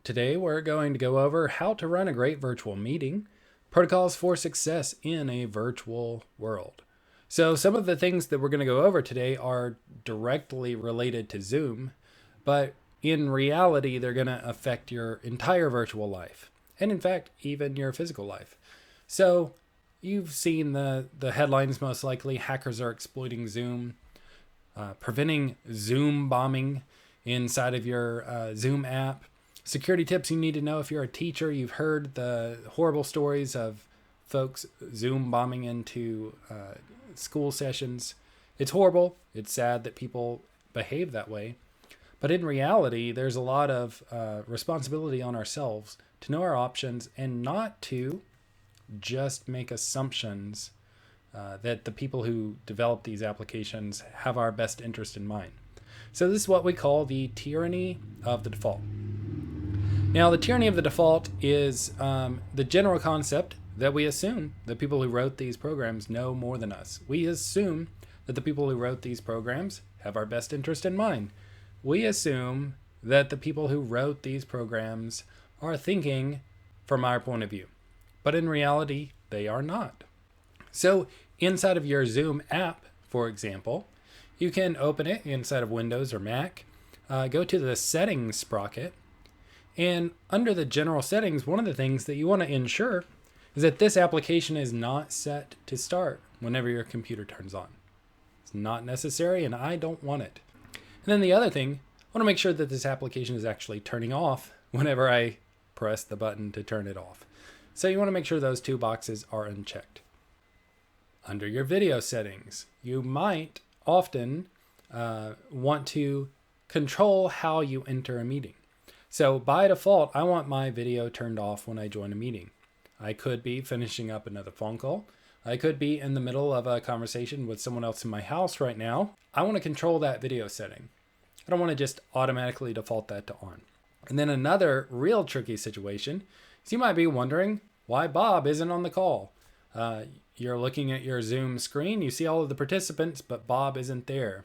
Today we're going to go over how to run a great virtual meeting, protocols for success in a virtual world. So some of the things that we're going to go over today are directly related to Zoom, but in reality, they're going to affect your entire virtual life, and in fact, even your physical life. So you've seen the headlines most likely: hackers are exploiting Zoom, preventing Zoom bombing inside of your Zoom app. Security tips you need to know if you're a teacher. You've heard the horrible stories of folks Zoom bombing into school sessions. It's horrible. It's sad that people behave that way. But in reality, there's a lot of responsibility on ourselves to know our options and not to just make assumptions that the people who develop these applications have our best interest in mind. So this is what we call the tyranny of the default. Now, the tyranny of the default is the general concept that we assume the people who wrote these programs know more than us. We assume that the people who wrote these programs have our best interest in mind. We assume that the people who wrote these programs are thinking from our point of view. But in reality, they are not. So inside of your Zoom app, for example, you can open it inside of Windows or Mac, go to the settings sprocket, and under the general settings, one of the things that you want to ensure is that this application is not set to start whenever your computer turns on. It's not necessary, and I don't want it. And then the other thing, I want to make sure that this application is actually turning off whenever I press the button to turn it off. So you want to make sure those two boxes are unchecked. Under your video settings, you might often want to control how you enter a meeting. So by default, I want my video turned off when I join a meeting. I could be finishing up another phone call. I could be in the middle of a conversation with someone else in my house right now. I want to control that video setting. I don't want to just automatically default that to on. And then another real tricky situation is you might be wondering why Bob isn't on the call. You're looking at your Zoom screen, you see all of the participants, but Bob isn't there.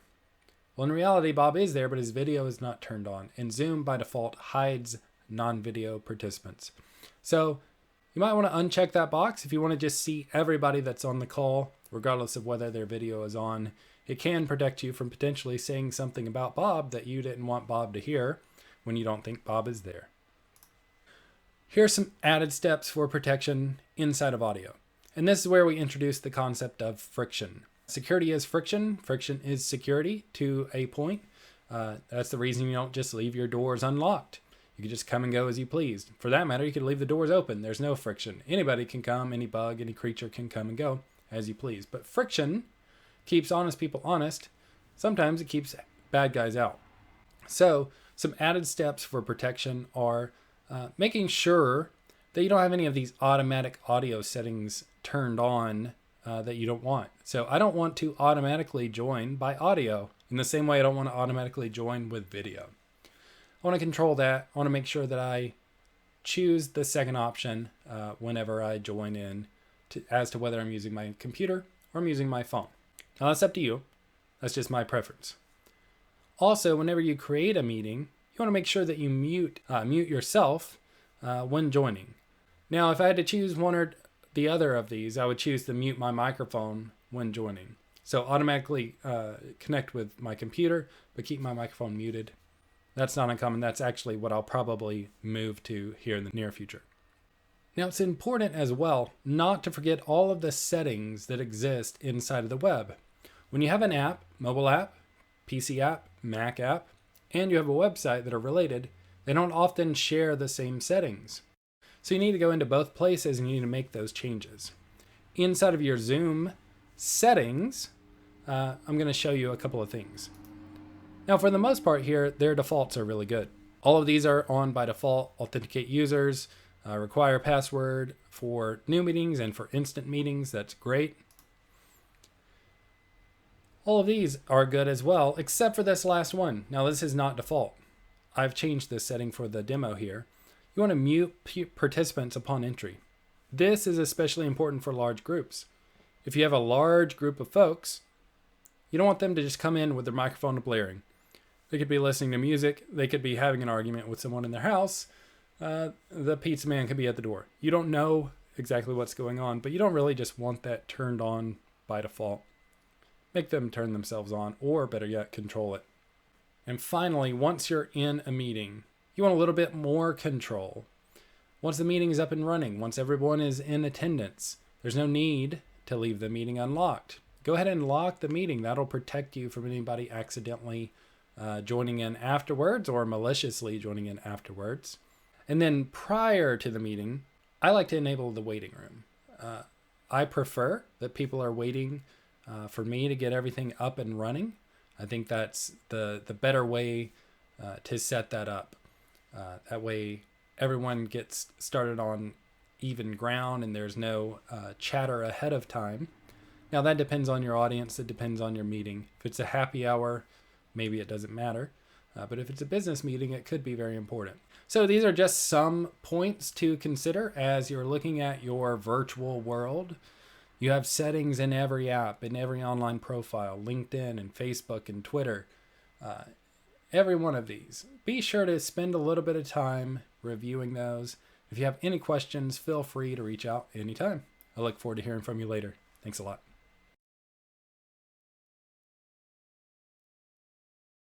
Well, in reality, Bob is there, but his video is not turned on. And Zoom, by default, hides non-video participants. So you might want to uncheck that box if you want to just see everybody that's on the call, regardless of whether their video is on. It can protect you from potentially saying something about Bob that you didn't want Bob to hear when you don't think Bob is there. Here are some added steps for protection inside of audio. And this is where we introduce the concept of friction. Security is friction. Friction is security to a point. That's the reason you don't just leave your doors unlocked. You can just come and go as you please. For that matter, you could leave the doors open. There's no friction. Anybody can come, any bug, any creature can come and go as you please. But friction keeps honest people honest. Sometimes it keeps bad guys out. So some added steps for protection are making sure that you don't have any of these automatic audio settings turned on that you don't want. So I don't want to automatically join by audio in the same way I don't want to automatically join with video. I want to control that. I want to make sure that I choose the second option whenever I join in as to whether I'm using my computer or I'm using my phone. Now that's up to you. That's just my preference. Also, whenever you create a meeting, you want to make sure that you mute yourself when joining. Now, if I had to choose one or the other of these, I would choose to mute my microphone when joining. So automatically connect with my computer, but keep my microphone muted. That's not uncommon. That's actually what I'll probably move to here in the near future. Now, it's important as well not to forget all of the settings that exist inside of the web. When you have an app, mobile app, PC app, Mac app, and you have a website that are related, they don't often share the same settings. So you need to go into both places and you need to make those changes. Inside of your Zoom settings, I'm going to show you a couple of things. Now, for the most part here, their defaults are really good. All of these are on by default. Authenticate users, require password for new meetings and for instant meetings. That's great. All of these are good as well, except for this last one. Now, this is not default. I've changed this setting for the demo here. You want to mute participants upon entry. This is especially important for large groups. If you have a large group of folks, you don't want them to just come in with their microphone blaring. They could be listening to music. They could be having an argument with someone in their house. the pizza man could be at the door. You don't know exactly what's going on, but you don't really just want that turned on by default. Make them turn themselves on, or better yet, control it. And finally, once you're in a meeting, you want a little bit more control. Once the meeting is up and running, once everyone is in attendance, there's no need to leave the meeting unlocked. Go ahead and lock the meeting. That'll protect you from anybody accidentally joining in afterwards or maliciously joining in afterwards. And then prior to the meeting, I like to enable the waiting room. I prefer that people are waiting for me to get everything up and running. I think that's the better way to set that up. That way everyone gets started on even ground and there's no chatter ahead of time. Now that depends on your audience. It depends on your meeting. If it's a happy hour, maybe it doesn't matter. But if it's a business meeting, it could be very important. So these are just some points to consider as you're looking at your virtual world. You have settings in every app, in every online profile, LinkedIn and Facebook and Twitter. Every one of these. Be sure to spend a little bit of time reviewing those. If you have any questions, feel free to reach out anytime. I look forward to hearing from you later. Thanks a lot.